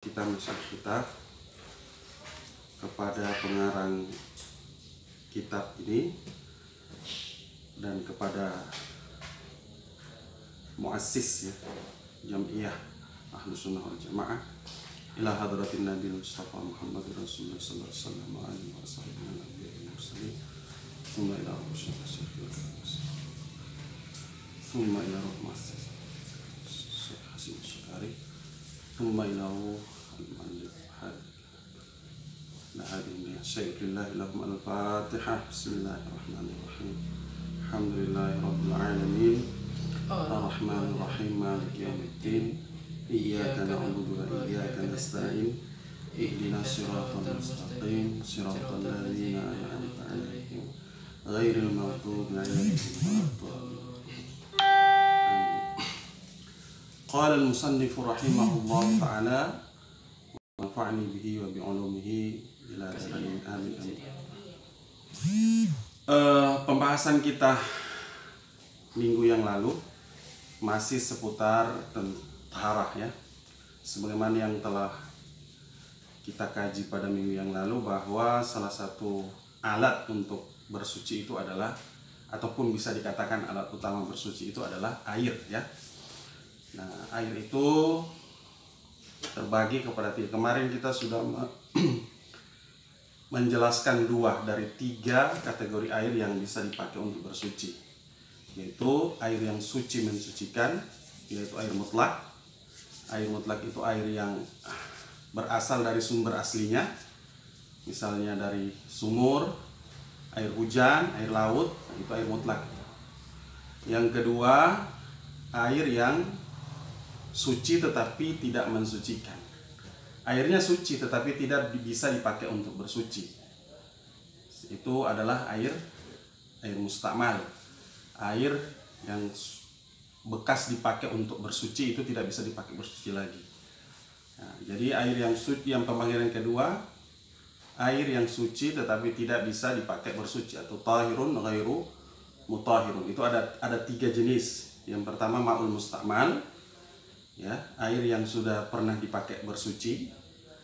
Kita masuk kitab kepada pengarang kitab ini dan kepada muassis ya, Jam'iyah Ahlus Sunnah wal Jamaah ila hadratin Nabi Mustafa Muhammad Rasulullah sallallahu alaihi wasallam wa alihi wasallam thumma ila rasulillah thumma ila muassis Syekh Hasim Syekari thumma ila al-muallif lahum al-Fatihah. Bismillahirrahmanirrahim. Alhamdulillahi rabbil alamin. Ar-Rahmanir Rahim. Maliki yaumiddin. Iyyaka na'budu wa iyyaka nasta'in. Ihdinas siratal mustaqim. Siratal ladzina an'amta 'alaihim ghairil maghdubi 'alaihim waladdallin. Qala al-musannif rahimahullah ta'ala wa nafa'ani bihi wa bi'ulumihi ila darin amin. Pembahasan kita minggu yang lalu masih seputar taharah ya. Sebagaimana yang telah kita kaji pada minggu yang lalu, bahwa salah satu alat untuk bersuci itu adalah, ataupun bisa dikatakan alat utama bersuci itu adalah air ya. Nah, air itu terbagi kepada tiga. Kemarin kita sudah menjelaskan 2 dari 3 kategori air yang bisa dipakai untuk bersuci, yaitu air yang suci mensucikan, yaitu air mutlak. Air mutlak itu air yang berasal dari sumber aslinya, misalnya dari sumur, air hujan, air laut, itu air mutlak. Yang kedua, air yang suci tetapi tidak mensucikan. Airnya suci tetapi tidak bisa dipakai untuk bersuci. Itu adalah air mustakmal. Air yang bekas dipakai untuk bersuci itu tidak bisa dipakai bersuci lagi. Nah, jadi air yang suci, yang pembagian kedua, air yang suci tetapi tidak bisa dipakai bersuci, atau tahirun ghairu mutahhirun. Itu ada 3 jenis. Yang pertama ma'ul mustakmal, ya, air yang sudah pernah dipakai bersuci,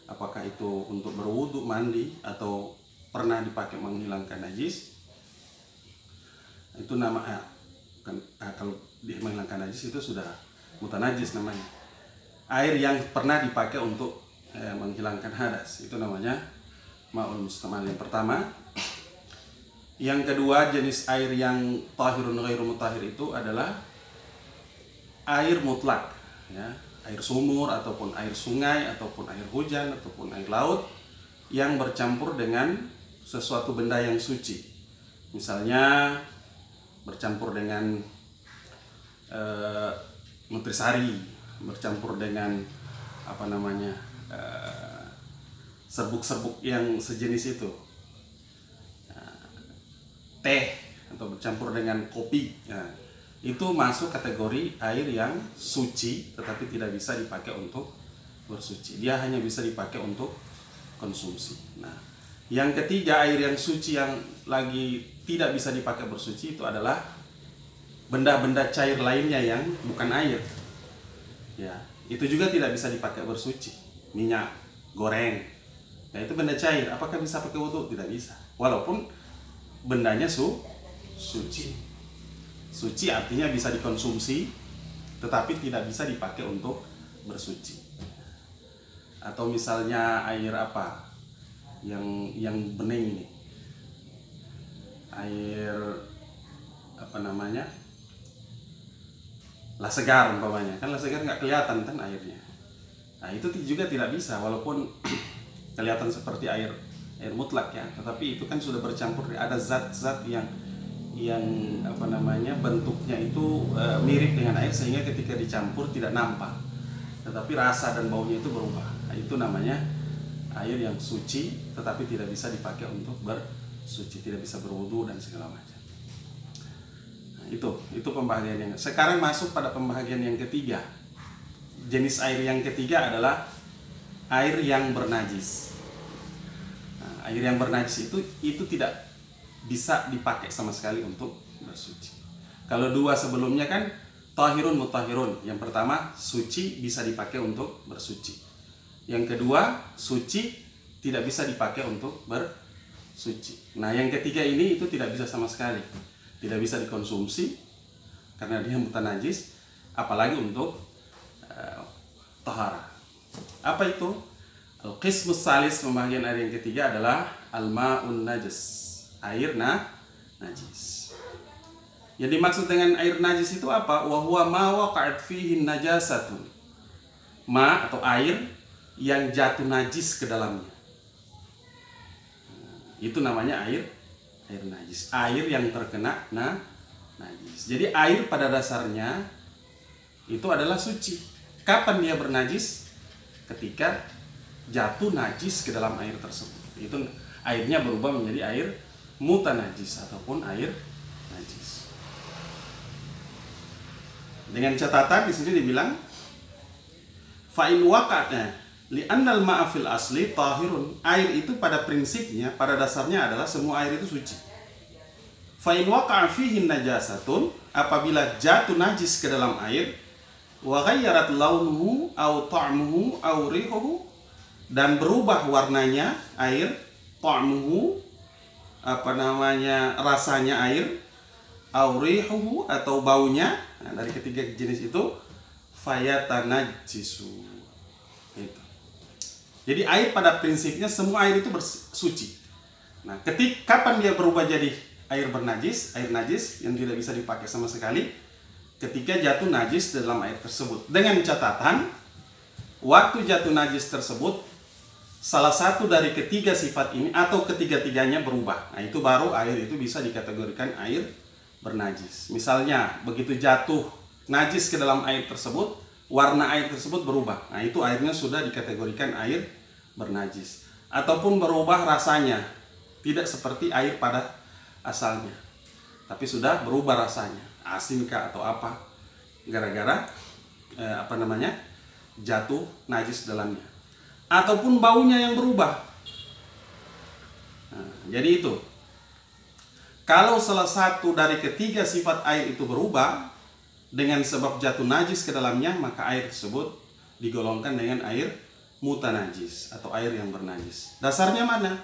apakah itu untuk berwudu, mandi, atau pernah dipakai menghilangkan najis. Itu nama kalau menghilangkan najis itu sudah mutanajis namanya. Air yang pernah dipakai untuk menghilangkan hadas, itu namanya ma'ul mustakmal yang pertama. Yang kedua, jenis air yang tahirun ghairu mutahhir itu adalah air mutlak ya, air sumur ataupun air sungai ataupun air hujan ataupun air laut yang bercampur dengan sesuatu benda yang suci. Misalnya bercampur dengan nutrisari, bercampur dengan serbuk-serbuk yang sejenis itu, teh, atau bercampur dengan kopi ya. Itu masuk kategori air yang suci tetapi tidak bisa dipakai untuk bersuci. Dia hanya bisa dipakai untuk konsumsi. Nah, yang ketiga, air yang suci yang lagi tidak bisa dipakai bersuci itu adalah benda-benda cair lainnya yang bukan air. Ya, itu juga tidak bisa dipakai bersuci. Minyak goreng, ya itu benda cair. Apakah bisa pakai wudu? Tidak bisa. Walaupun bendanya suci. Suci artinya bisa dikonsumsi tetapi tidak bisa dipakai untuk bersuci. Atau misalnya air apa yang bening ini, air lasegar umpamanya, kan lasegar nggak kelihatan kan airnya. Nah, itu juga tidak bisa, walaupun kelihatan seperti air mutlak ya, tetapi itu kan sudah bercampur, ada zat-zat yang bentuknya itu mirip dengan air, sehingga ketika dicampur tidak nampak, tetapi rasa dan baunya itu berubah. Nah, itu namanya air yang suci tetapi tidak bisa dipakai untuk bersuci, tidak bisa berwudu dan segala macam. Nah, itu pembagian yang sekarang masuk pada pembagian yang ketiga. Jenis air yang ketiga adalah air yang bernajis. Nah, air yang bernajis itu tidak bisa dipakai sama sekali untuk bersuci. Kalau 2 sebelumnya kan tahirun mutahhirun. Yang pertama suci bisa dipakai untuk bersuci. Yang kedua, suci tidak bisa dipakai untuk bersuci. Nah, yang ketiga ini itu tidak bisa sama sekali. Tidak bisa dikonsumsi karena dia mutanajis, apalagi untuk tahara. Apa itu? Al-qismus salis, pembagian air yang ketiga adalah al-ma'un najis, air najis. Yang dimaksud dengan air najis itu apa? Wa huwa ma waqa'at fihi najasatun. Ma atau air yang jatuh najis ke dalamnya. Itu namanya air najis. Air yang terkena najis. Jadi air pada dasarnya itu adalah suci. Kapan dia bernajis? Ketika jatuh najis ke dalam air tersebut. Itu airnya berubah menjadi air mutanajis ataupun air najis. Dengan catatan di sini dibilang fa'in waqa'na li'annal ma'afil asli tahirun. Air itu pada prinsipnya, pada dasarnya adalah semua air itu suci. Fa'in waqa'a fihi najasatun, apabila jatuh najis ke dalam air, wa ghayyarat launuhu aw ta'muhu aw rihuhu, dan berubah warnanya air, ta'muhu rasanya air, aw rihuhu atau baunya. Nah, dari ketiga jenis itu fayatanajjisu. Itu. Jadi air pada prinsipnya semua air itu suci. Nah, kapan dia berubah jadi air najis yang tidak bisa dipakai sama sekali? Ketika jatuh najis dalam air tersebut. Dengan catatan, waktu jatuh najis tersebut, salah satu dari ketiga sifat ini atau ketiga-tiganya berubah. Nah, itu baru air itu bisa dikategorikan air bernajis. Misalnya, begitu jatuh najis ke dalam air tersebut, warna air tersebut berubah. Nah, itu airnya sudah dikategorikan air bernajis. Ataupun berubah rasanya, tidak seperti air pada asalnya, tapi sudah berubah rasanya, asinkah atau apa, gara-gara jatuh najis dalamnya. Ataupun baunya yang berubah. Nah, jadi itu, kalau salah satu dari ketiga sifat air itu berubah dengan sebab jatuh najis ke dalamnya, maka air tersebut digolongkan dengan air mutanajis atau air yang bernajis. Dasarnya mana?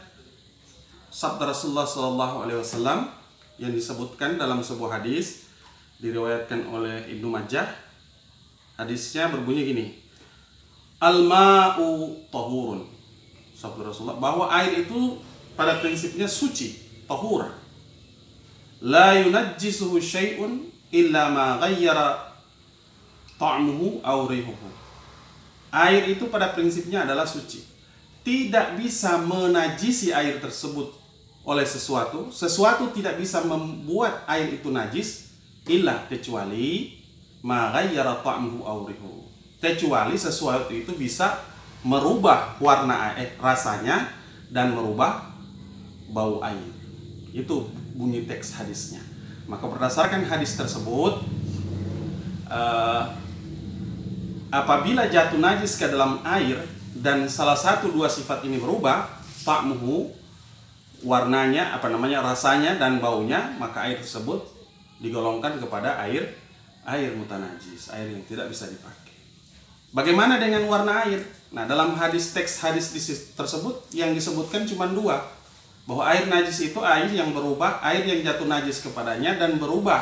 Sabda Rasulullah SAW yang disebutkan dalam sebuah hadis, diriwayatkan oleh Ibnu Majah. Hadisnya berbunyi gini: Al-ma'u tahurun. Sabda Rasulullah bahwa air itu pada prinsipnya suci, tahur. La yunajjisuhu syai'un illa ma ghayyara ta'muhu aw rihuhu. Air itu pada prinsipnya adalah suci. Tidak bisa menajisi air tersebut oleh sesuatu. Sesuatu tidak bisa membuat air itu najis illa kecuali ma ghayyara ta'muhu aw rihuhu. Kecuali sesuatu itu bisa merubah warna air, rasanya, dan merubah bau air. Itu bunyi teks hadisnya. Maka berdasarkan hadis tersebut, apabila jatuh najis ke dalam air dan salah satu dua sifat ini berubah, ta'muhu, warnanya, rasanya dan baunya, maka air tersebut digolongkan kepada air mutanajis, air yang tidak bisa dipakai. Bagaimana dengan warna air? Nah, dalam teks hadis tersebut yang disebutkan cuma dua, bahwa air najis itu air yang berubah, air yang jatuh najis kepadanya dan berubah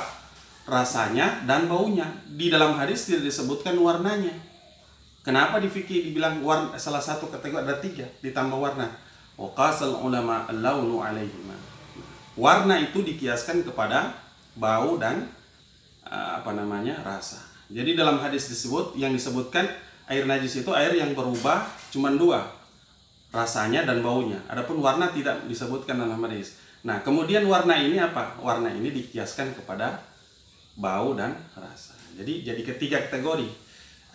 rasanya dan baunya. Di dalam hadis tidak disebutkan warnanya. Kenapa di fikih dibilang salah satu kategori ada tiga ditambah warna? Waqasal ulama al-launu alaihima. Warna itu dikiaskan kepada bau dan rasa. Jadi dalam hadis yang disebutkan air najis itu air yang berubah cuma dua, rasanya dan baunya. Adapun warna tidak disebutkan dalam hadis. Nah, kemudian warna ini apa? Warna ini dikiaskan kepada bau dan rasa. Jadi ketiga kategori.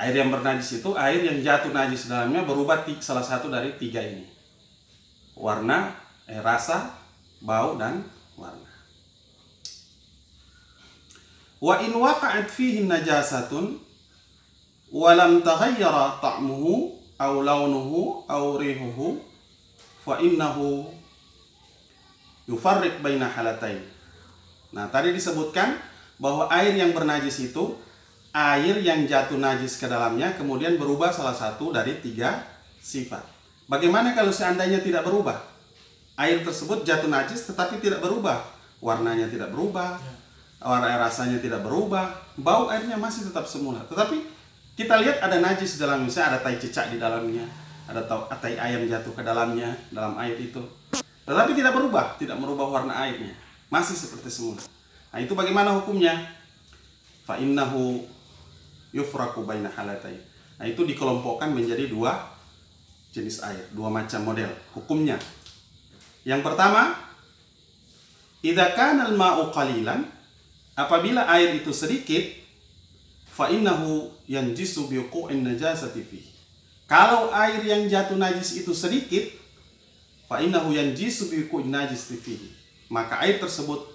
Air yang bernajis itu air yang jatuh najis dalamnya berubah salah satu dari tiga ini. Warna, rasa, bau, dan warna. Wa in waqa'at fihi najasatun wa lam taghayyara ta'muhu aw launuhu aw rihuhu fa innahu yufarriq baina halatain. Nah, tadi disebutkan bahwa air yang bernajis itu air yang jatuh najis ke dalamnya kemudian berubah salah satu dari tiga sifat. Bagaimana kalau seandainya tidak berubah? Air tersebut jatuh najis tetapi tidak berubah. Warnanya tidak berubah, warna rasanya tidak berubah, bau airnya masih tetap semula. Tetapi kita lihat ada najis dalam, misalnya ada tai cicak di dalamnya, ada tai ayam jatuh ke dalamnya, dalam air itu. Tetapi tidak berubah, tidak merubah warna airnya, masih seperti semula. Nah, itu bagaimana hukumnya? Fa innahu yufraku baina halatain. Nah, itu dikelompokkan menjadi dua jenis air, dua macam model hukumnya. Yang pertama, idza kana al-ma'u qalilan, apabila air itu sedikit, fa innahu yanjisu bi wuqu'in najasati fihi. Kalau air yang jatuh najis itu sedikit, fa innahu yanjisu bi wuqu'in najasati fihi, maka air tersebut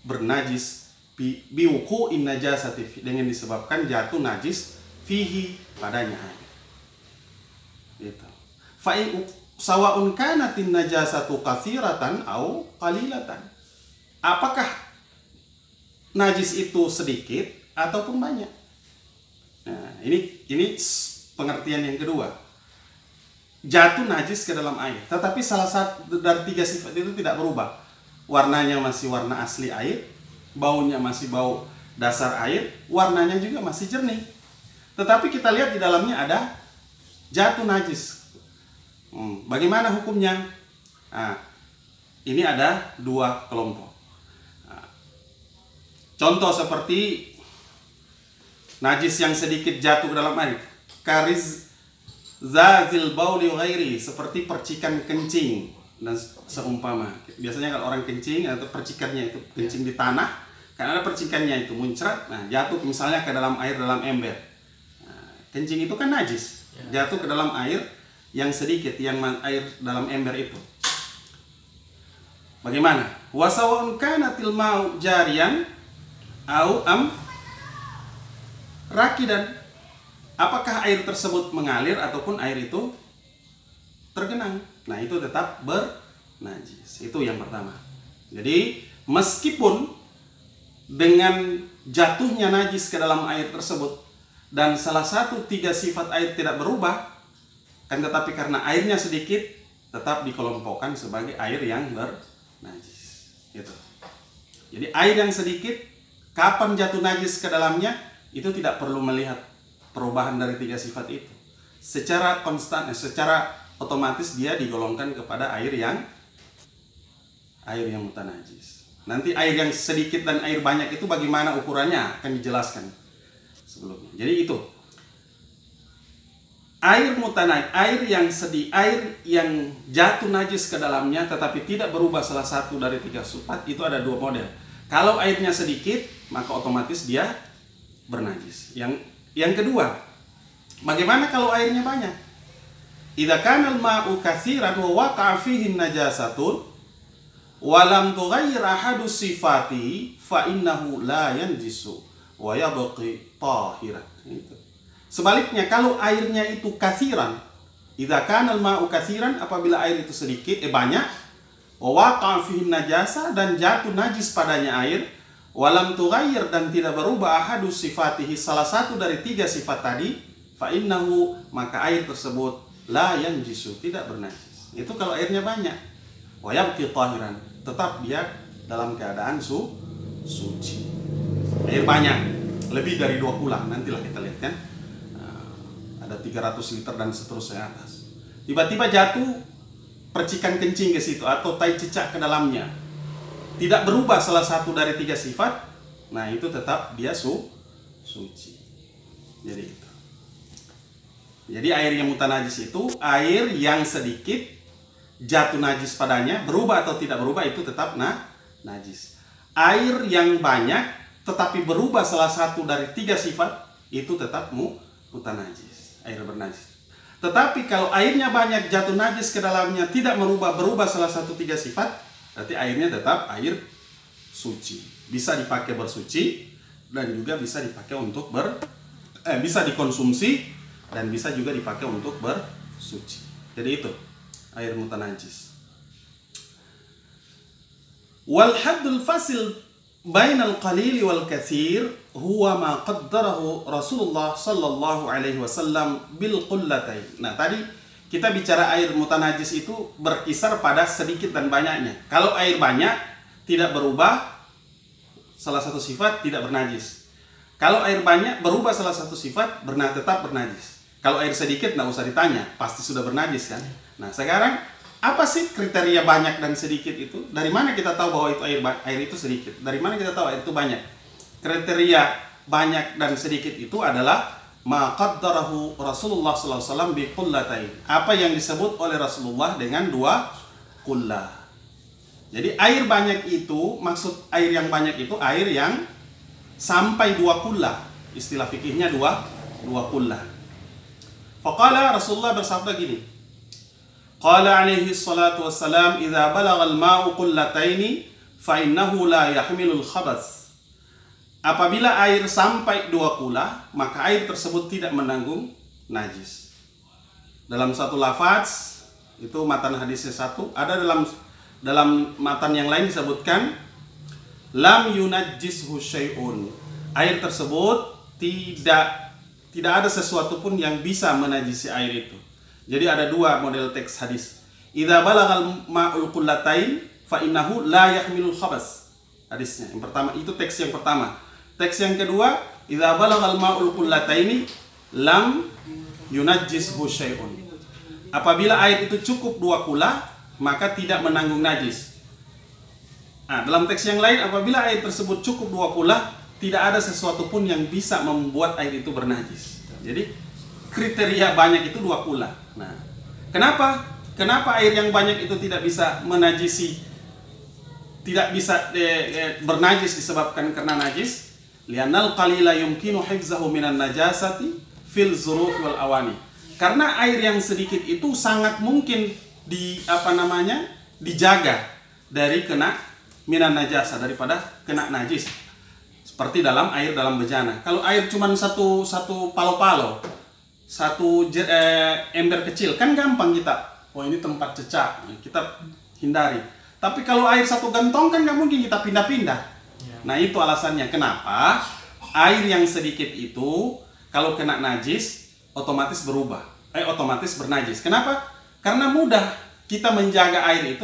bernajis bi wuqu'in najasati fihi, dengan disebabkan jatuh najis fihi, padanya air. Gitu. Fa in sawa'un kanatin najasatu katsiratan au qalilatan. Apakah najis itu sedikit ataupun banyak? Nah, ini pengertian yang kedua. Jatuh najis ke dalam air, tetapi salah satu dari tiga sifat itu tidak berubah. Warnanya masih warna asli air, baunya masih bau dasar air, warnanya juga masih jernih. Tetapi kita lihat di dalamnya ada jatuh najis. Bagaimana hukumnya? Nah, ini ada dua kelompok. Nah, contoh seperti najis yang sedikit jatuh ke dalam air, kariz zazil bauli ghairi, seperti percikan kencing dan seumpama. Biasanya kalau orang kencing atau percikannya itu kencing di tanah, kan ada percikannya itu muncrat, nah jatuh misalnya ke dalam air dalam ember. Nah, kencing itu kan najis, jatuh ke dalam air yang sedikit, yang air dalam ember itu. Bagaimana? Wasawa'un kanatil ma'u jariyan au am rakidan. Apakah air tersebut mengalir ataupun air itu tergenang? Nah, itu tetap bernajis. Itu yang pertama. Jadi, meskipun dengan jatuhnya najis ke dalam air tersebut dan salah satu tiga sifat air tidak berubah, kan tetapi karena airnya sedikit tetap dikelompokkan sebagai air yang bernajis. Gitu. Jadi air yang sedikit, kapan jatuh najis ke dalamnya, itu tidak perlu melihat perubahan dari tiga sifat itu. Secara konstan, secara otomatis dia digolongkan kepada air yang mutanajis. Nanti air yang sedikit dan air banyak itu bagaimana ukurannya akan dijelaskan sebelumnya. Jadi itu air mutanajis, air yang jatuh najis ke dalamnya tetapi tidak berubah salah satu dari tiga sifat, itu ada dua model. Kalau airnya sedikit, maka otomatis dia bernajis. Yang kedua, bagaimana kalau airnya banyak? Idza kana al-ma'u katsiran wa waqa'a fihi najasatun wa lam tughayyir ahadu sifati fa innahu la yanjisu wa yabqi tahiran. Sebaliknya, kalau airnya itu katsiran, idza kana al-ma'u katsiran, apabila air itu sedikit, banyak, wa waqa'a fihi najasa, dan jatuh najis padanya air, walam tughayyir, dan tidak berubah ahadu sifatihi, salah satu dari tiga sifat tadi, fa innahu, maka air tersebut la yanjisu, tidak bernajis. Itu kalau airnya banyak. Wa yabqi tahiran, tetap dia dalam keadaan suci. Air banyak, lebih dari 20, nantilah kita lihat kan. Ada 300 liter dan seterusnya atas. Tiba-tiba jatuh percikan kencing ke situ atau tai cicak ke dalamnya. Tidak berubah salah satu dari tiga sifat, nah itu tetap dia suci. Jadi itu. Jadi air yang mutanajis itu air yang sedikit jatuh najis padanya, berubah atau tidak berubah itu tetap najis. Air yang banyak tetapi berubah salah satu dari tiga sifat, itu tetap mutanajis, air bernajis. Tetapi kalau airnya banyak jatuh najis ke dalamnya, tidak berubah salah satu tiga sifat, berarti airnya tetap air suci. Bisa dipakai bersuci dan juga bisa dipakai untuk bisa dikonsumsi dan bisa juga dipakai untuk bersuci. Jadi itu air mutanajis. Wal haddul fasil bainal qalil wal katsir huwa ma qaddarahu Rasulullah sallallahu alaihi wasallam bil qullatain. Nah, tadi kita bicara air mutanajis itu berkisar pada sedikit dan banyaknya. Kalau air banyak tidak berubah salah satu sifat, tidak bernajis. Kalau air banyak berubah salah satu sifat, tetap bernajis. Kalau air sedikit nggak usah ditanya, pasti sudah bernajis kan. Nah sekarang apa sih kriteria banyak dan sedikit itu? Dari mana kita tahu bahwa itu air itu sedikit? Dari mana kita tahu air itu banyak? Kriteria banyak dan sedikit itu adalah ma qaddarahu Rasulullah SAW bi qullatain. Apa yang disebut oleh Rasulullah dengan 2 qullah. Jadi air banyak itu, maksud air yang banyak itu air yang sampai 2 qullah. Istilah fikihnya 2 qullah. Faqala, Rasulullah bersabda gini. Qala alaihi salatu wassalam, idza balagha al-ma'u qullataini fa innahu la yahmilul khabath. Apabila air sampai 2 qullah, maka air tersebut tidak menanggung najis. Dalam satu lafaz, itu matan hadisnya satu, ada dalam matan yang lain disebutkan lam yunajjishu syai'un. Air tersebut tidak ada sesuatu pun yang bisa menajisi air itu. Jadi ada 2 model teks hadis. Idza balagal ma'ul qullatain fa innahu la yahmilul khabas. Hadisnya yang pertama, itu teks yang pertama. Teks yang kedua, idza balagal ma'ul qullataini lam yunajjishu syai'un. Apabila air itu cukup 2 qullah, maka tidak menanggung najis. Nah, dalam teks yang lain, apabila air tersebut cukup 2 qullah, tidak ada sesuatu pun yang bisa membuat air itu bernajis. Jadi kriteria banyak itu 2 qullah. Nah, kenapa air yang banyak itu tidak bisa menajisi, tidak bisa bernajis disebabkan karena najis? Li'annal qalila yumkinu hifzahu minan najasati fil zuruf wal awani. Karena air yang sedikit itu sangat mungkin dijaga dari kena minan najasa, daripada kena najis. Seperti dalam dalam bejana. Kalau air cuma satu palo-palo, satu ember kecil, kan gampang kita, oh ini tempat cecak, kita hindari. Tapi kalau air satu gantong kan nggak mungkin kita pindah-pindah. Nah itu alasannya kenapa air yang sedikit itu kalau kena najis otomatis berubah, otomatis bernajis. Kenapa? Karena mudah kita menjaga air itu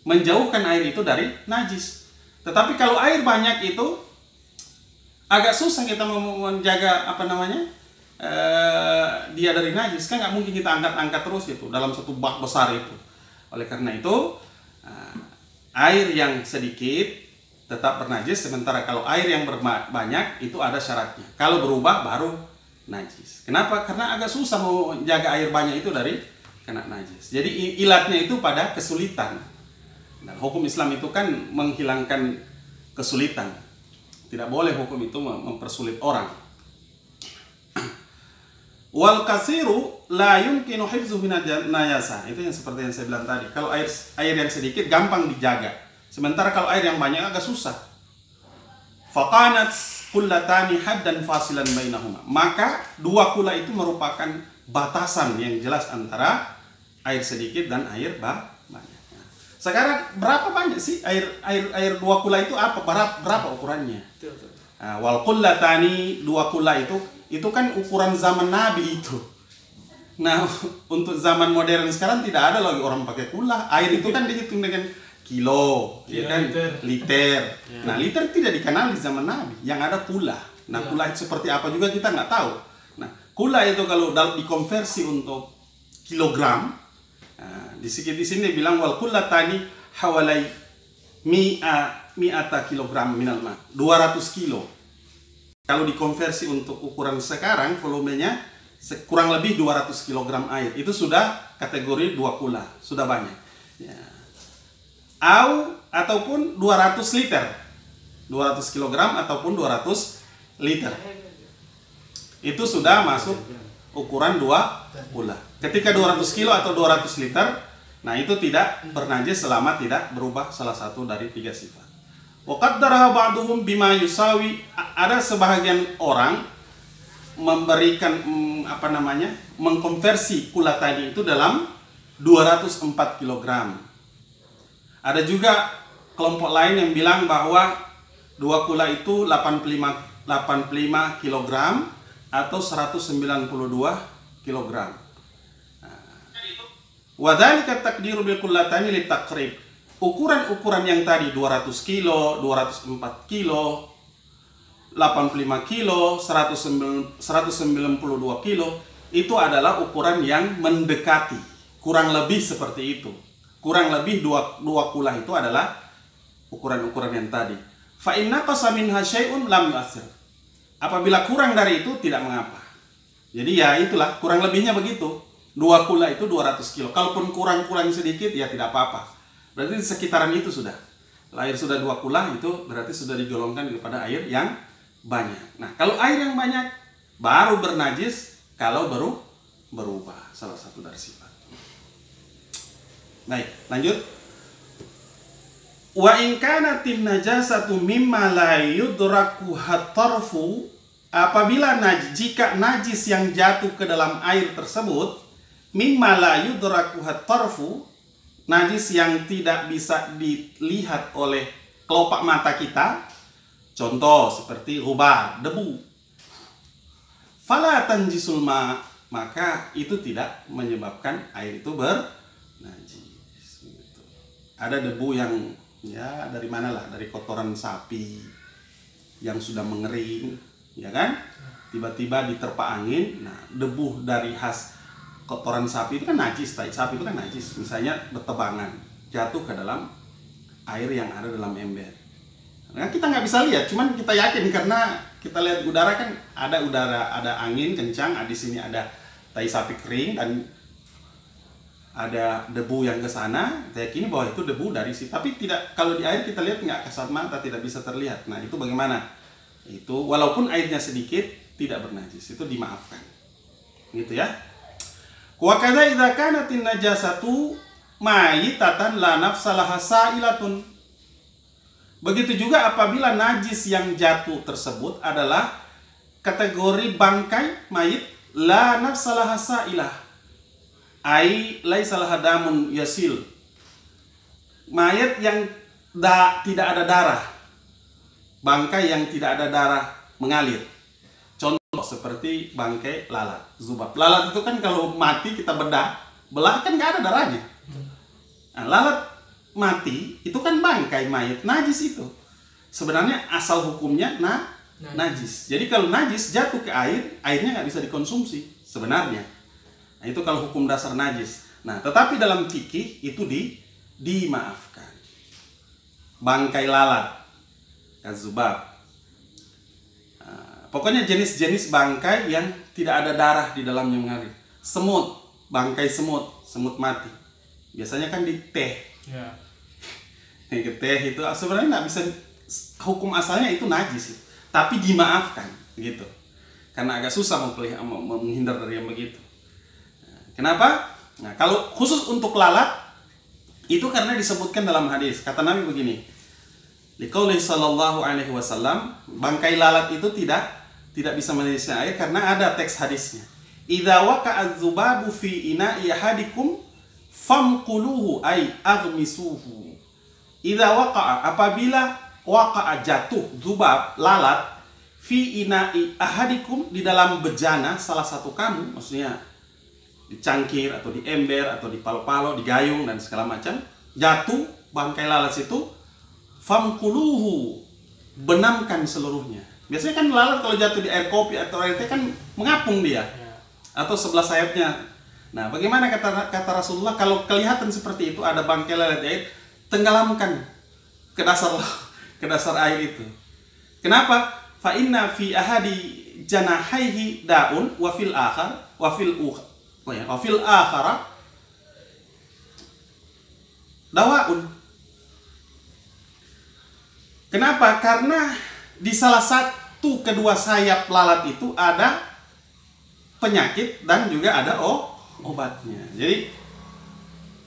menjauhkan air itu dari najis. Tetapi kalau air banyak itu agak susah kita menjaga dia dari najis. Kan nggak mungkin kita angkat-angkat terus itu dalam satu bak besar itu. Oleh karena itu air yang sedikit tetap bernajis, sementara kalau air yang banyak itu ada syaratnya. Kalau berubah baru najis. Kenapa? Karena agak susah menjaga air banyak itu dari kena najis. Jadi ilatnya itu pada kesulitan. Nah, hukum Islam itu kan menghilangkan kesulitan. Tidak boleh hukum itu mempersulit orang. Wal kasiru la yumkinu hifzu min najasa. Itu yang seperti yang saya bilang tadi. Kalau air yang sedikit gampang dijaga. Sementara kalau air yang banyak agak susah. Faqanat qullatani haddan fasilan bainahuma. Maka 2 qullah itu merupakan batasan yang jelas antara air sedikit dan air banyak. Sekarang berapa banyak sih air 2 qullah itu berapa ukurannya? Nah, wal qullatani 2 qullah itu kan ukuran zaman Nabi itu. Nah, untuk zaman modern sekarang tidak ada lagi orang pakai qullah. Air itu kan dihitung dengan kilo, ya kan? Liter. Ya. Nah, liter tidak dikenal di zaman Nabi. Yang ada qullah. Nah, qullah itu seperti apa juga kita nggak tahu. Nah, qullah itu kalau dikonversi untuk kilogram, di sini bilang wal qullatani hawalai mi'ata kilogram minal ma. 200 kilo. Kalau dikonversi untuk ukuran sekarang, volumenya kurang lebih 200 kg air. Itu sudah kategori 2 qullah, sudah banyak. Ya. Ataupun 200 liter. 200 kg ataupun 200 liter. Itu sudah masuk ukuran 2 qullah. Ketika 200 kilo atau 200 liter, nah itu tidak bernajis selama tidak berubah salah satu dari 3 sifat. Wa qaddaraha ba'duhum bima yusawi. Ada sebahagian orang memberikan mengkonversi qullah tadi itu dalam 204 kg. Ada juga kelompok lain yang bilang bahwa 2 qullah itu 85 kg atau 192 kg. Nah, Wa dzalika taqdiru bil qullatani litaqrib. Ukuran-ukuran yang tadi 200 kilo, 204 kilo, 85 kilo, 192 kilo, itu adalah ukuran yang mendekati. Kurang lebih seperti itu. Kurang lebih dua kulah itu adalah ukuran-ukuran yang tadi. Fa inna qasa minha syai'un lam yu'athir. Apabila kurang dari itu tidak mengapa. Jadi ya itulah, kurang lebihnya begitu. 2 kulah itu 200 kilo. Kalaupun kurang-kurang sedikit ya tidak apa-apa. Berarti sekitaran itu sudah. Air sudah 2 kulah itu berarti sudah digolongkan kepada air yang banyak. Nah, kalau air yang banyak baru bernajis kalau baru berubah, salah satu dari sifat. Baik, lanjut. Wa in kanatin najasatu mimma la yudraku hatarfu, apabila jika najis yang jatuh ke dalam air tersebut mimma la yudraku hatarfu, najis yang tidak bisa dilihat oleh kelopak mata kita, contoh seperti ghubar, debu, fala tanjisul ma, maka itu tidak menyebabkan air itu bernajis. Gitu. Ada debu yang ya dari mana lah, dari kotoran sapi yang sudah mengering, ya kan? Tiba-tiba diterpa angin, nah debu dari khas kotoran sapi itu kan najis, tai sapi itu kan najis, misalnya bertebangan jatuh ke dalam air yang ada dalam ember. Nah, kita nggak bisa lihat, cuman kita yakin karena kita lihat udara kan ada udara, ada angin kencang, di sini ada tai sapi kering dan ada debu yang ke sana, kita yakini bahwa itu debu dari situ. Tapi tidak, kalau di air kita lihat nggak kasat mata, tidak bisa terlihat. Nah itu bagaimana? Itu walaupun airnya sedikit tidak bernajis, itu dimaafkan. Gitu ya. Wa kadza idza kanatin najasatu mayitatan la nafsalaha sa'ilatun. Begitu juga apabila najis yang jatuh tersebut adalah kategori bangkai mayit la nafsalaha sa'ilah. Ai laisa laha damun yasil, mayat yang tidak ada darah, bangkai yang tidak ada darah mengalir. Contoh seperti bangkai lalat, zubab. Lalat itu kan kalau mati kita belah kan nggak ada darahnya. Nah, lalat mati itu kan bangkai mayat, najis itu. Sebenarnya asal hukumnya najis. Jadi kalau najis jatuh ke air, airnya nggak bisa dikonsumsi sebenarnya. Nah, itu kalau hukum dasar najis. Nah, tetapi dalam fikih itu dimaafkan. Bangkai lalat, kazubab. Pokoknya jenis-jenis bangkai yang tidak ada darah di dalamnya mengalir. Semut, bangkai semut mati. Biasanya kan di teh. Ya. Teh itu sebenarnya nggak bisa, hukum asalnya itu najis, tapi dimaafkan gitu. Karena agak susah menghindar dari yang begitu. Kenapa? Nah, kalau khusus untuk lalat itu karena disebutkan dalam hadis. Kata Nabi begini, liqauli sallallahu alaihi wasallam, bangkai lalat itu tidak bisa menajiskan air karena ada teks hadisnya. Idza waqa'a dzubabu fi ina'i ahadikum famquluhu ay aghmisuhu. Idza waqa'a, apabila waqa'a jatuh dzubab lalat fi ina'i ahadikum, di dalam bejana salah satu kamu, maksudnya di cangkir atau di ember atau di palo-palo, di gayung dan segala macam, jatuh bangkai lalat itu, famkuluhu, benamkan seluruhnya. Biasanya kan lalat kalau jatuh di air kopi atau air teh kan mengapung dia, atau sebelah sayapnya. Nah, bagaimana kata Rasulullah, kalau kelihatan seperti itu ada bangkai lalat di air, tenggelamkan ke dasar air itu. Kenapa? Fa inna fi ahadi janahaihi daun wa fil akhara dawaun. Kenapa? Karena di salah satu kedua sayap lalat itu ada penyakit dan juga ada obatnya. Jadi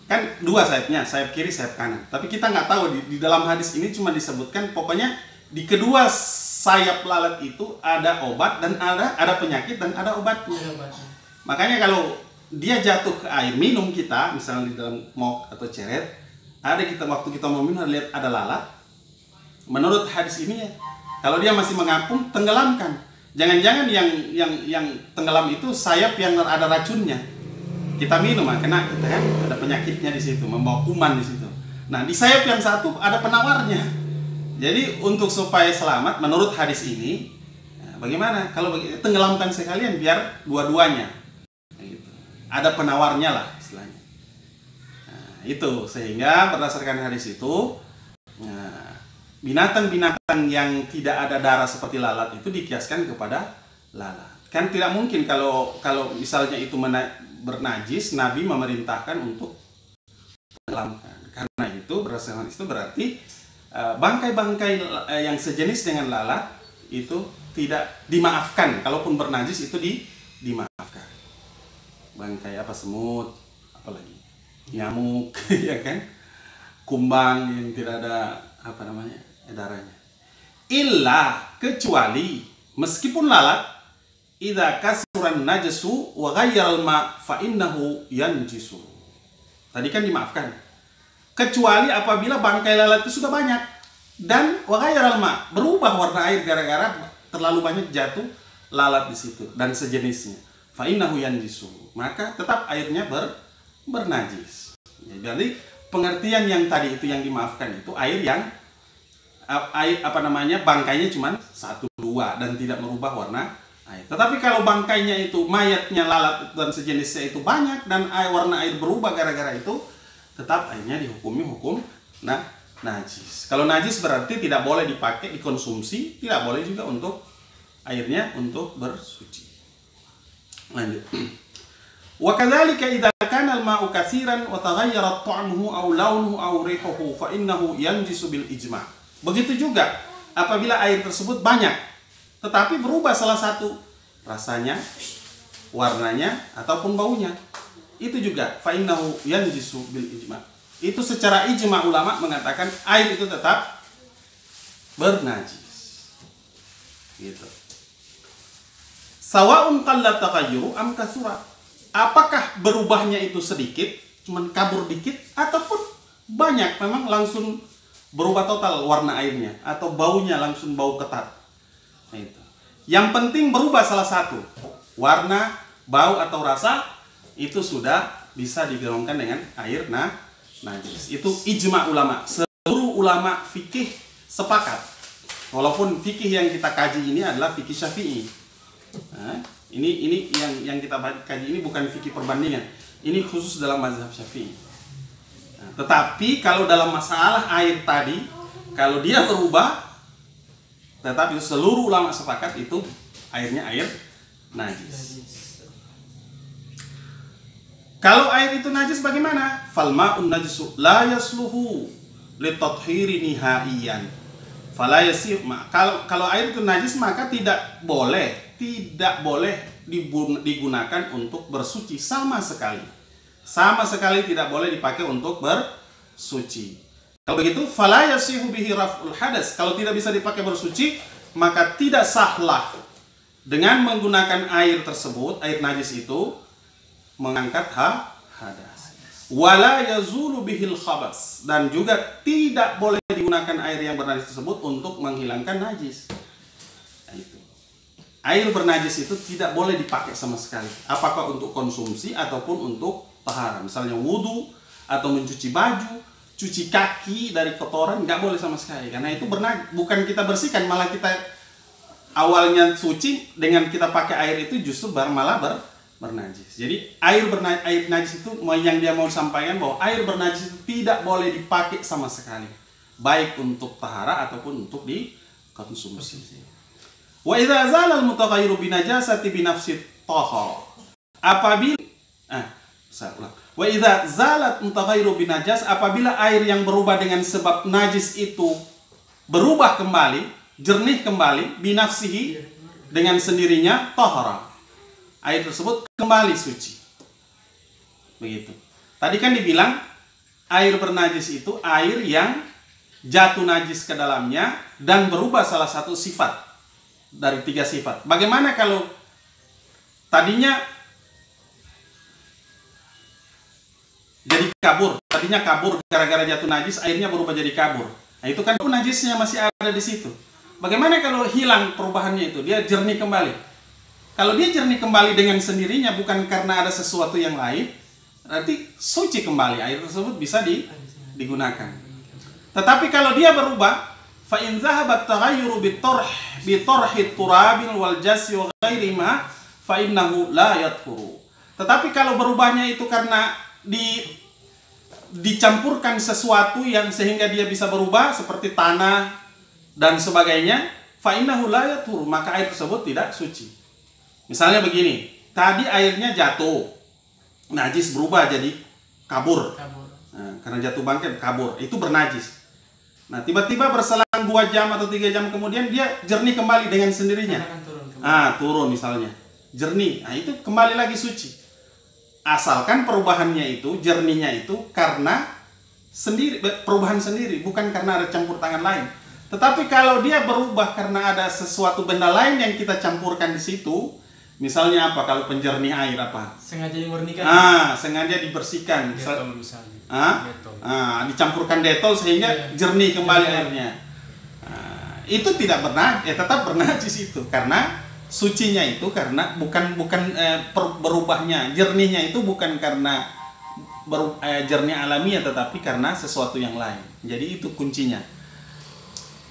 kan dua sayapnya, sayap kiri, sayap kanan. Tapi kita nggak tahu di dalam hadis ini cuma disebutkan pokoknya di kedua sayap lalat itu ada obat dan ada penyakit dan ada obatnya. Makanya kalau dia jatuh ke air minum kita, misalnya di dalam mok atau ceret, ada kita waktu kita mau minum lihat ada lalat. Menurut hadis ini ya, kalau dia masih mengapung, tenggelamkan. Jangan-jangan yang tenggelam itu sayap yang ada racunnya. kita minum, kena kita kan ada penyakitnya di situ, membawa kuman di situ. Nah, di sayap yang satu ada penawarnya. Jadi untuk supaya selamat menurut hadis ini, bagaimana kalau tenggelamkan sekalian biar dua-duanya. Gitu. Ada penawarnya lah istilahnya. Nah, itu sehingga berdasarkan hadis itu, binatang-binatang yang tidak ada darah seperti lalat itu dikiaskan kepada lalat. Kan tidak mungkin kalau misalnya itu bernajis, Nabi memerintahkan untuk tenggelamkan. Karena itu berdasarkan itu berarti bangkai-bangkai yang sejenis dengan lalat itu tidak dimaafkan. Kalaupun bernajis itu dimaafkan. Bangkai apa, semut, apalagi nyamuk, ya kan, kumbang yang tidak ada darahnya. Illa, kecuali meskipun lalat, idza kasuran najasu wa ghayyaral ma fa innahu yanjisu. Tadi kan dimaafkan. Kecuali apabila bangkai lalat itu sudah banyak dan wa ghayyaral ma, berubah warna air gara-gara terlalu banyak jatuh lalat di situ dan sejenisnya. Fa innahu yanjisu. Maka tetap airnya bernajis. Jadi pengertian yang tadi itu yang dimaafkan itu air yang bangkainya cuma 1-2 dan tidak merubah warna air. Tetapi kalau bangkainya itu mayatnya lalat dan sejenisnya itu banyak dan warna air berubah gara-gara itu, tetap airnya dihukumi hukum najis. Kalau najis berarti tidak boleh dipakai, dikonsumsi, tidak boleh juga untuk airnya untuk bersuci. Lanjut. Wa kadzalika idza kana al-ma'u katsiran wa taghayyara ta'muhu aw launuhu aw rihuhu fa innahu yanjisu bil ijma'. Begitu juga apabila air tersebut banyak tetapi berubah salah satu rasanya, warnanya ataupun baunya, itu juga fa innahu yanjisu bil ijma'. Itu secara ijma' ulama mengatakan air itu tetap bernajis. Gitu. Sawa'un qalla taghayyuru am kasura. Apakah berubahnya itu sedikit, cuman kabur dikit, ataupun banyak memang langsung berubah total warna airnya atau baunya langsung bau ketat. Nah, itu. Yang penting berubah salah satu, warna, bau atau rasa, itu sudah bisa digolongkan dengan air najis. Itu ijma' ulama. Seluruh ulama fikih sepakat. Walaupun fikih yang kita kaji ini adalah fikih Syafi'i. Nah, ini yang kita kaji ini bukan fikih perbandingan. Ini khusus dalam mazhab Syafi'i. Nah, tetapi kalau dalam masalah air tadi, kalau dia berubah, tetapi seluruh ulama sepakat itu airnya air najis. Kalau air itu najis bagaimana? Fal ma'un najisu la yasluhu li tathhiri nihaiyan. Fala yasih. Kalau air itu najis maka tidak boleh digunakan untuk bersuci sama sekali. Sama sekali tidak boleh dipakai untuk bersuci. Kalau begitu fala yasihu bihi raf'ul hadas. Kalau tidak bisa dipakai bersuci, maka tidak sahlah dengan menggunakan air tersebut, air najis itu mengangkat hadas. Wala yazulu bihil khabas, dan juga tidak boleh digunakan air yang bernajis tersebut untuk menghilangkan najis. Nah, itu. Air bernajis itu tidak boleh dipakai sama sekali, apakah untuk konsumsi ataupun untuk taharah. Misalnya wudu atau mencuci baju, cuci kaki dari kotoran, nggak boleh sama sekali, karena itu bukan kita bersihkan, malah kita awalnya suci, dengan kita pakai air itu justru malah bernajis. Jadi air najis itu yang dia mau sampaikan bahwa air bernajis itu tidak boleh dipakai sama sekali, baik untuk tahara ataupun untuk dikonsumsi. Wa idza zala al-mutaghayyiru bi najasati bi nafsi tahara. Wa idza zalat mutaghayyiru bi najas, apabila air yang berubah dengan sebab najis itu berubah kembali, jernih kembali, bi nafsihi, dengan sendirinya, tahara, air tersebut kembali suci. Begitu. Tadi kan dibilang air bernajis itu air yang jatuh najis ke dalamnya dan berubah salah satu sifat dari 3 sifat. Bagaimana kalau tadinya kabur gara-gara jatuh najis, airnya berubah jadi kabur. Nah, itu kan najisnya masih ada di situ. Bagaimana kalau hilang perubahannya itu, dia jernih kembali? Kalau dia jernih kembali dengan sendirinya, bukan karena ada sesuatu yang lain, Berarti suci kembali, air tersebut bisa digunakan. Tetapi kalau dia berubah, fa in zahabat taghayyuru bitarhi turabil wal jasi wa ghairi ma fa innahu la yadhuru. Tetapi kalau berubahnya itu karena dicampurkan sesuatu yang sehingga dia bisa berubah seperti tanah dan sebagainya, fa innahu la yadhuru, maka air tersebut tidak suci. Misalnya begini, tadi airnya jatuh, najis berubah jadi kabur. Nah, karena jatuh bangkit kabur, itu bernajis. Nah, tiba-tiba berselang 2 jam atau 3 jam kemudian dia jernih kembali dengan sendirinya. Turun misalnya. Jernih. Nah, itu kembali lagi suci. Asalkan perubahannya itu, jernihnya itu karena sendiri, perubahan sendiri, bukan karena ada campur tangan lain. Tetapi kalau dia berubah karena ada sesuatu benda lain yang kita campurkan di situ, misalnya apa? Kalau penjernih air apa? Sengaja dimurnikan. Sengaja dibersihkan. Detol misalnya. Dicampurkan detol sehingga jernih kembali airnya. Itu tidak tetap bernajis itu karena sucinya itu karena bukan berubahnya, jernihnya itu bukan karena jernih alamiah tetapi karena sesuatu yang lain. Jadi itu kuncinya.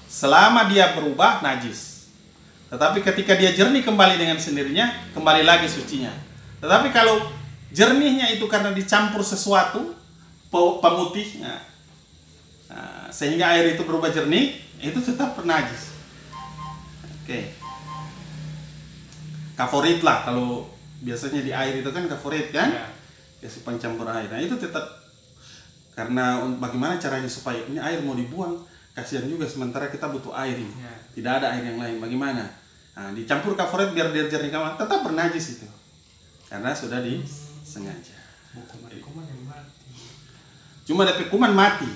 Selama dia berubah najis. Tetapi ketika dia jernih kembali dengan sendirinya, kembali lagi sucinya. Tetapi kalau jernihnya itu karena dicampur sesuatu pemutih, sehingga air itu berubah jernih, itu tetap najis. Oke. Kaforit lah, kalau biasanya di air itu kan kaforit kan, si pencampur air. Nah itu tetap, karena bagaimana caranya supaya ini air mau dibuang, kasihan juga sementara kita butuh air ini. Tidak ada air yang lain, bagaimana? Nah, dicampur kaforit biar dia jernih kembali, tetap bernajis itu, karena sudah disengaja. Cuma DP kuman mati,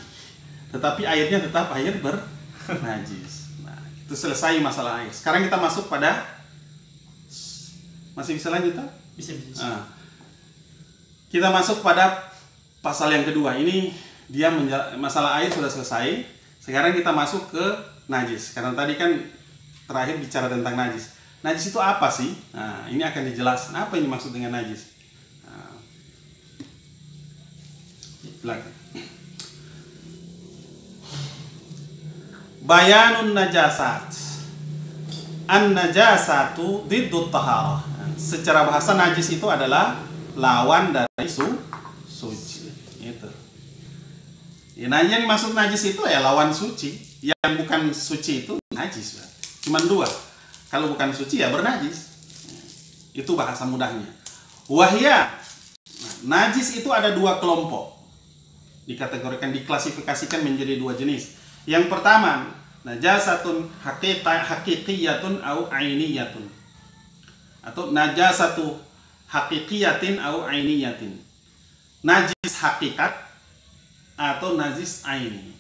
tetapi airnya tetap air bernajis. Nah, itu selesai masalah air. Sekarang kita masuk pada, masih bisa lanjut tak? Bisa. Kita masuk pada pasal yang kedua. Ini dia masalah air sudah selesai. Sekarang kita masuk ke najis. Karena tadi kan terakhir bicara tentang najis. Najis itu apa sih? Nah, ini akan dijelaskan apa ini maksud dengan najis. Bayanun najasat. An-najasatu diddut taharah. Secara bahasa najis itu adalah lawan dari suci. Itu. Nah, yang dimaksud najis itu ya lawan suci. Yang bukan suci itu najis. Cuman 2. Kalau bukan suci ya bernajis. Itu bahasa mudahnya. Wahya. Najis itu ada 2 kelompok. Dikategorikan, diklasifikasikan menjadi 2 jenis. Yang pertama, najasatun haqiqiyatun au ainiyatun. Atau najasatu haqiqiyatin au ainiyatin. Najis hakikat atau najis aini.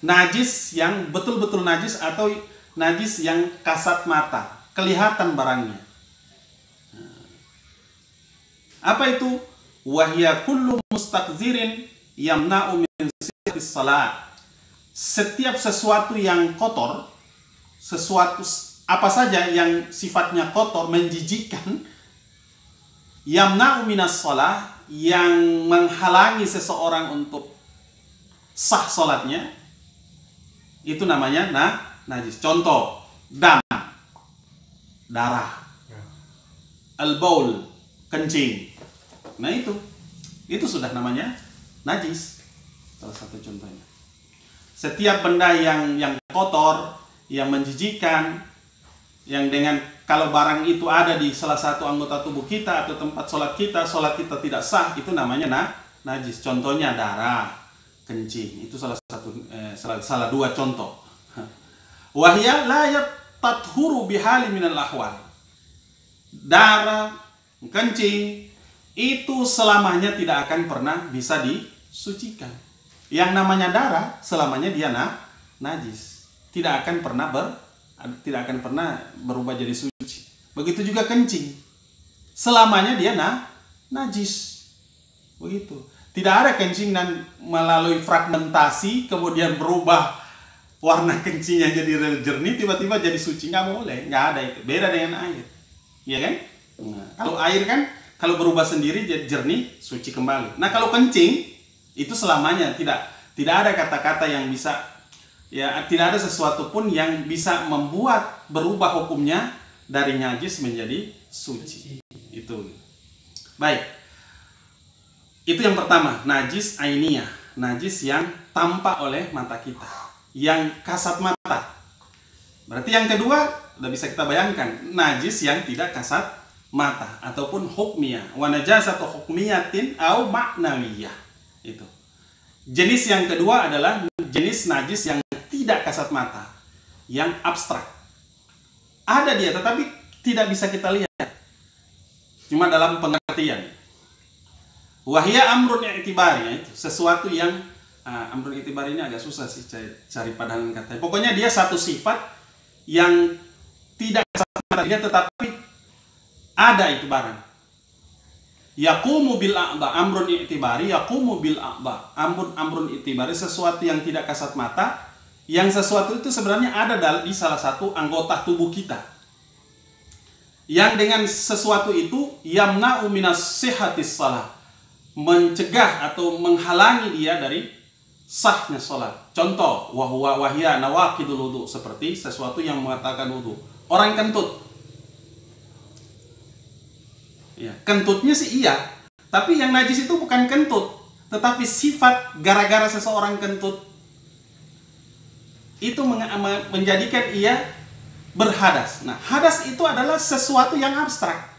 Najis yang betul-betul najis atau najis yang kasat mata, kelihatan barangnya. Apa itu? Wahya kullu mustaqzirin yamna'u min sihhatis salat. Setiap sesuatu yang kotor, sesuatu apa saja yang sifatnya kotor, menjijikkan, yamna'u minas shalah, yang menghalangi seseorang untuk sah salatnya, itu namanya najis. Contoh, darah, al-baul, kencing. Nah itu sudah namanya najis. Salah satu contohnya. Setiap benda yang kotor, yang menjijikkan, yang dengan kalau barang itu ada di salah satu anggota tubuh kita atau tempat sholat kita tidak sah, itu namanya najis. Contohnya darah, kencing. Itu salah 2 contoh. Wahya la yatathuru bihali minal ahwal. Darah, kencing itu selamanya tidak akan pernah bisa disucikan. Yang namanya darah selamanya dia najis, tidak akan pernah berubah jadi suci. Begitu juga kencing, selamanya dia najis. Begitu. Tidak ada kencing dan melalui fragmentasi kemudian berubah warna kencingnya jadi jernih tiba-tiba jadi suci, nggak boleh, nggak ada itu. Beda dengan air, ya kan? Nah, kalau air kan Kalau berubah sendiri jadi jernih, suci kembali. Nah, kalau kencing itu selamanya tidak ada kata-kata yang bisa, ya, tidak ada sesuatu pun yang bisa membuat berubah hukumnya dari najis menjadi suci. Itu. Baik. Itu yang pertama, najis ainiyah, najis yang tampak oleh mata kita, yang kasat mata. Berarti yang kedua, udah bisa kita bayangkan, najis yang tidak kasat mata ataupun hukmiyah. Wa najasatu hukmiyatin au ma'nawiyah. Itu. Jenis yang kedua adalah jenis najis yang tidak kasat mata, yang abstrak. Ada dia tetapi tidak bisa kita lihat. Cuma dalam pengertian. Wahia amrun i'tibari, itu sesuatu yang amrun i'tibari ini agak susah sih cari padanan katanya. Pokoknya dia satu sifat yang tidak kasat mata dia tetapi ada itibaran. Yaqumu bil a'dha, amrun i'tibari, yaqumu bil a'dha. Amrun i'tibari, sesuatu yang tidak kasat mata, yang sesuatu itu sebenarnya ada di salah satu anggota tubuh kita. Yang dengan sesuatu itu yamna'u minas sihhatis shalah, mencegah atau menghalangi dia dari sahnya sholat. Contoh, wahya nawaqidul wudu, seperti sesuatu yang mengatakan wudu. Orang kentut, ya, kentutnya sih iya, tapi yang najis itu bukan kentut, tetapi sifat gara-gara seseorang kentut itu menjadikan ia berhadas. Nah, hadas itu adalah sesuatu yang abstrak.